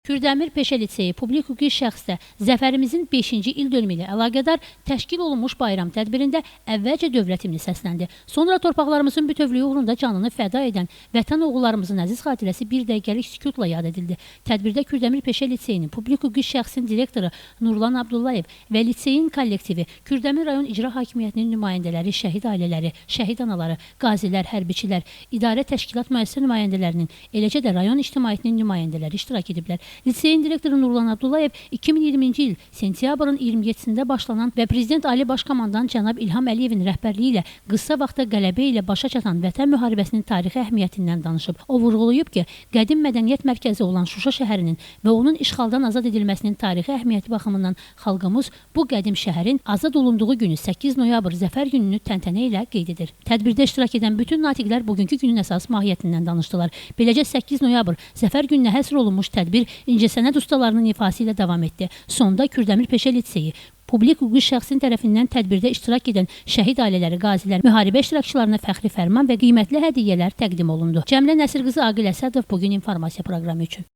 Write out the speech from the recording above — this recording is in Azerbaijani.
Kürdəmir Peşə Liseyi publik hüquqi şəxsdə zəfərimizin 5-ci il dönümü ilə əlaqədar təşkil olunmuş bayram tədbirində əvvəlcə dövlət himni səsləndi. Sonra torpaqlarımızın bütövlüyü uğrunda canını fəda edən vətən oğullarımızın əziz xatirəsi bir dəqiqəlik sükutla yad edildi. Tədbirdə Kürdəmir Peşə Liseyinin publik hüquqi şəxsin direktoru Nurlan Abdullayev və liseyin kollektivi, Kürdəmir rayon icra hakimiyyətinin nümayəndələri, şəhid ailələri, şəhid anaları, qazilər, hərbiçilər, idarə təşkilat müəssisə nümayəndələrinin, eləcə də rayon ictimaiyyətinin nümayəndələri iştirak ediblər. Liseyin direktoru Nurlan Abdullayev 2020-ci il sentyabrın 27-sində başlanan və Prezident Ali Baş Komandan cənab İlham Əliyevin rəhbərliyi ilə qısa vaxtda qələbə ilə başa çatan Vətən müharibəsinin tarixi əhəmiyyətindən danışıb. O vurğulayıb ki, qədim mədəniyyət mərkəzi olan Şuşa şəhərinin və onun işğaldan azad edilməsinin tarixi əhəmiyyəti baxımından xalqımız bu qədim şəhərin azad olunduğu günü 8 noyabr Zəfər gününü təntənə ilə qeyd edir. Tədbirdə iştirak edən bütün natiqlər bugünkü günün əsas mahiyyətindən danışdılar. Beləcə 8 noyabr Zəfər gününə həsr olunmuş tədbir incəsənət ustalarının ifası ilə davam etdi. Sonda Kürdəmir Peşə Liseyi publik hüquqi şəxsin tərəfindən tədbirdə iştirak edən şəhid ailələri, qazilər, müharibə iştirakçılarına fəxri fərman və qiymətli hədiyyələr təqdim olundu. Cəmilə Nəsir qızı Aqil Əsədov bugün informasiya proqramı üçün.